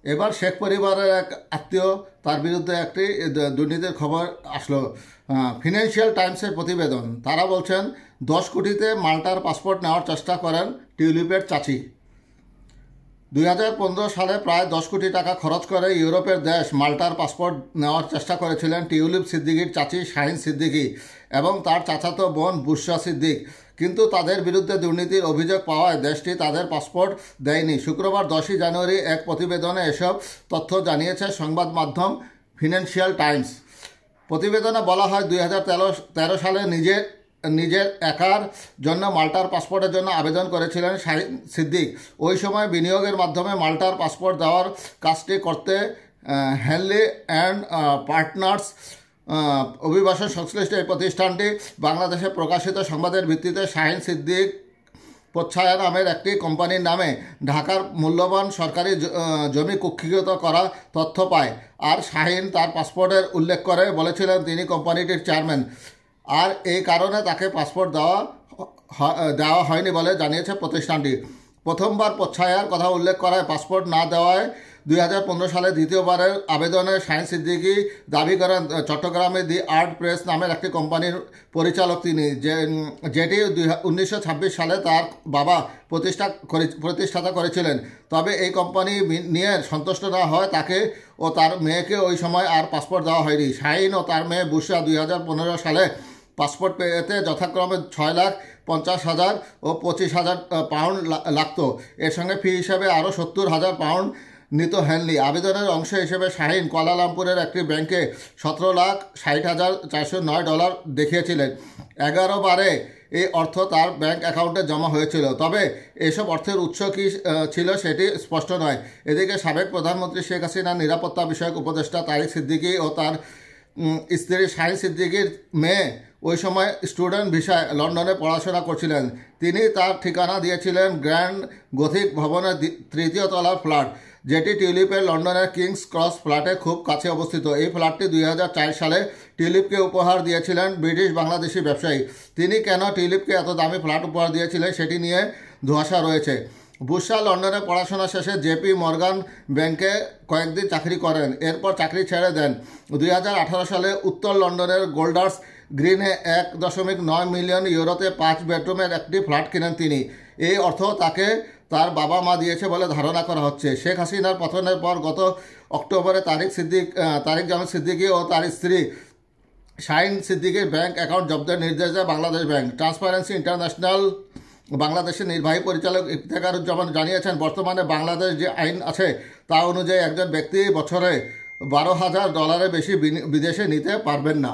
এবার শেখ পরিবারের এক আত্মীয় তার বিরুদ্ধে একটি দুর্নীতির খবর আসলো। ফিনান্সিয়াল টাইমসের প্রতিবেদন, তারা বলছেন 10 কোটিতে মাল্টার পাসপোর্ট নেওয়ার চেষ্টা করেন টিউলিপের চাচি। 2015 সালে প্রায় 10 কোটি টাকা খরচ করে ইউরোপের দেশ মাল্টার পাসপোর্ট নেওয়ার চেষ্টা করেছিলেন টিউলিপ সিদ্দিকির চাচি শাহিন সিদ্দিকি এবং তার চাচাতো বোন বুশরা সিদ্দিক, কিন্তু তাদের বিরুদ্ধে দুর্নীতির অভিযোগ পাওয়ায় দেশটি তাদের পাসপোর্ট দেয়নি। শুক্রবার 10 জানুয়ারি এক প্রতিবেদনে এসব তথ্য জানিয়েছে সংবাদ মাধ্যম ফিনান্সিয়াল টাইমস। প্রতিবেদনে বলা হয় 2013 সালে নিজের একার জন্য মাল্টার পাসপোর্টের জন্য আবেদন করেছিলেন শাহিন সিদ্দিক। ওই সময় বিনিয়োগের মাধ্যমে মাল্টার পাসপোর্ট দেওয়ার কাজটি করতে হেনলি অ্যান্ড পার্টনার্স অভিবাসন সংশ্লিষ্ট এই প্রতিষ্ঠানটি বাংলাদেশে প্রকাশিত সংবাদের ভিত্তিতে শাহিন সিদ্দিক প্রচ্ছায়া নামের একটি কোম্পানির নামে ঢাকার মূল্যবান সরকারি জমি কুক্ষিগত করা তথ্য পায়। আর শাহিন তার পাসপোর্টের উল্লেখ করে বলেছিলেন তিনি কোম্পানিটির চেয়ারম্যান, আর এই কারণে তাকে পাসপোর্ট দেওয়া হয়নি বলে জানিয়েছে প্রতিষ্ঠানটি। প্রথমবার প্রচ্ছায়ার কথা উল্লেখ করায় পাসপোর্ট না দেওয়ায় 2015 সালে দ্বিতীয়বারের আবেদনে শাহিন সিদ্দিকি দাবি করেন চট্টগ্রামে দি আর্ট প্রেস নামের একটি কোম্পানির পরিচালক তিনি, যেটি 1926 সালে তার বাবা প্রতিষ্ঠাতা করেছিলেন। তবে এই কোম্পানি নিয়ে সন্তুষ্ট না হয় তাকে ও তার মেয়েকে ওই সময় আর পাসপোর্ট দেওয়া হয়নি। শাহিন ও তার মেয়ে বুশরা 2015 সালে পাসপোর্ট পেতে যথাক্রমে 6,50,000 ও 25,000 পাউন্ড লাগতো। এর সঙ্গে ফি হিসেবে আরও 70,000 পাউন্ড নিত হেনলি। আবেদনের অংশ হিসেবে শাহিন কুয়ালালামপুরের একটি ব্যাংকে $17,60,409 দেখিয়েছিলেন। 11 বারে এই অর্থ তার ব্যাংক অ্যাকাউন্টে জমা হয়েছিল, তবে এসব অর্থের উৎস কী ছিল সেটি স্পষ্ট নয়। এদিকে সাবেক প্রধানমন্ত্রী শেখ হাসিনার নিরাপত্তা বিষয়ক উপদেষ্টা তারিক সিদ্দিকী ও তার স্ত্রী শাহিন সিদ্দিকির মেয়ে ওই সময় স্টুডেন্ট ভিসায় লন্ডনে পড়াশোনা করছিলেন। তিনি তার ঠিকানা দিয়েছিলেন গ্র্যান্ড গথিক ভবনের 3য় তলার ফ্ল্যাট, যেটি টিউলিপের লন্ডনের কিংস ক্রস ফ্ল্যাটের খুব কাছে অবস্থিত। এই ফ্ল্যাটটি 2004 সালে টিউলিপকে উপহার দিয়েছিলেন ব্রিটিশ বাংলাদেশি ব্যবসায়ী। তিনি কেন টিউলিপকে এত দামি ফ্ল্যাট উপহার দিয়েছিলেন সেটি নিয়ে ধোঁয়াশা রয়েছে। বুশরা লন্ডনে পড়াশোনা শেষে জেপি মর্গান ব্যাংকে কয়েকদিন চাকরি করেন, এরপর চাকরি ছেড়ে দেন। 2018 সালে উত্তর লন্ডনের গোল্ডার্স গ্রিনে 1.9 মিলিয়ন ইউরোতে 5 বেডরুমের একটি ফ্ল্যাট কিনেন তিনি। এই অর্থ তাকে তার বাবা মা দিয়েছে বলে ধারণা করা হচ্ছে। শেখ হাসিনার পতনের পর গত অক্টোবরে তারিক জামিল সিদ্দিকী ও তার স্ত্রী শাহিন সিদ্দিকীর ব্যাংক অ্যাকাউন্ট জব্দের নির্দেশ দেয় বাংলাদেশ ব্যাংক। ট্রান্সপারেন্সি ইন্টারন্যাশনাল বাংলাদেশের নির্বাহী পরিচালক ইফতেখারুজ্জামান জানিয়েছেন, বর্তমানে বাংলাদেশ যে আইন আছে তা অনুযায়ী একজন ব্যক্তি বছরে $12,000 বেশি বিদেশে নিতে পারবেন না।